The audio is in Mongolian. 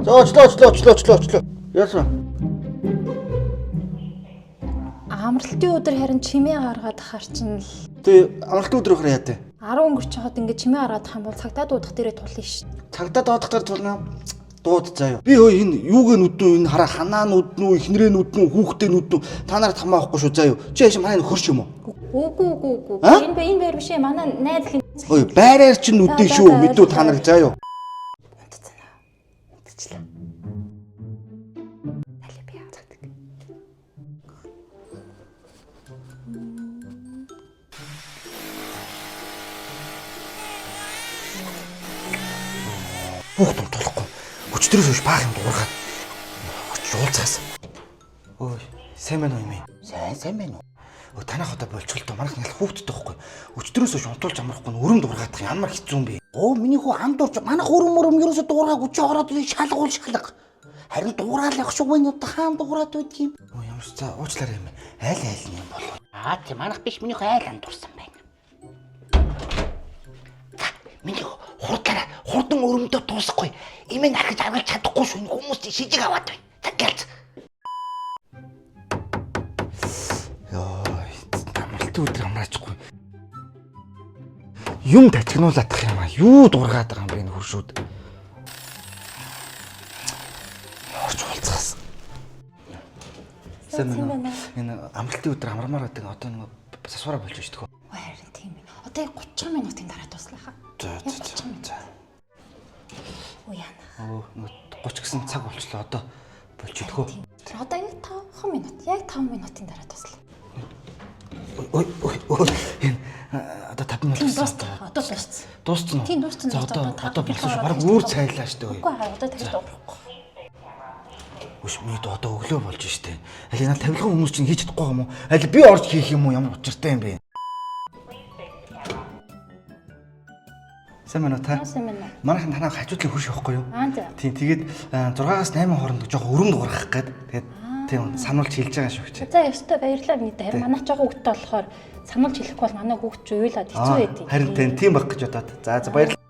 Очлоо. Яасан? Амралтын өдөр харин чимээ гаргаад харчин л. Тэ амралтын өдөр өгөр яа тэ. 10 өнгөрч хаад ингээ чимээ гараад хам бол цагдаа дуудах дээрээ тулна ш. Цагдаа доодохтар тулна. Дууд заяа. Би хөө энэ юугээ нүднүү энэ хараа ханаа нүднүү, ихнэрээ нүднүү, хүүхдээ нүднүү та нарт хамаахгүй шүү заяа. Чи яаш манай нөхөр ч юм уу? Үгүй. Энэ байр биш ээ. Манай найз их. Ой, байраар чи нүдэн шүү. Мэдүү та нар заяа. Унтчихлаа. Тали би яадаг. Бүх юм тулахгүй. Өчтөрөөс хойш баах юм дуургаад. Уулзаас. Ой, сайн байна уу юм? Сайн байна уу? Өө танах одоо болчихлоо. Манайх ялах хүүхдтэй байхгүй. Өчтөрөөс хойш унтуулж амрахгүй өрөм дуургаадах ямар хэцүү юм бэ? Оо миний хүү андуурч манайх өрөм ерөөсө дуургаагүй чи ороод шалгуул. Харин дуурал явах шүү байна уу? Хаан дуураад байд юм. Оо ямар ч за уучлаарай юм. Айл юм болов. Тийм манайх биш миний айл андуурсан байна. Миний хурдаараа хурдан өрөмдөө дуусахгүй. Имэн аргаж аргалж чадахгүй шүү. Хүмүүс шижиг аваад байна. Цагаалц. Амралтын өдөр амраачгүй. Юм тачгнуулаадах юм аа. Юу дуургаад байгаа юм бэ энэ хуршүүд. Орч уулзаас. Энэ амралтын өдөр амармаар байдаг одоо нэг засвараа болж шүү дээ. Харин тийм ээ. Одоо 30 минутын дараа туслах. За. Уяана. Оо 30 гэсэн цаг болчлоо одоо болж идэх үү? Одоо яг 5 минут. Яг 5 минутын дараа туслах. Ой. Энэ одоо 5 минут дууссан. Одоо дууссан. Дууссан уу? Тийм дууссан. За одоо болсон шүү. Бараг үүр цайлаа штэ. Үгүй одоо тэгж дуурахгүй. Үш минут одоо өглөө болж штэ. Аль энэ тавилгын хүмүүс чинь хийж чадахгүй юм уу? Аль би орж хийх юм уу? Ямар учиртай юм бэ? Сайн байна уу та? Манайхан танаа хажуудлын хурш явахгүй юу? Тийм тэгээд 6-аас 8 хооронд жоохон өрөм дуурах гээд тэгээд тийм сануулж хэлж байгаа шүү гэж. За ёстой баярлалаа мэдээ. Харин манай жоохон хүүхдтэй болохоор сануулж хэлэхгүй бол манай хүүхд ч уйлаад хэцүү байдгийг. Харин тийм байх гэж бодоод. За баярлалаа.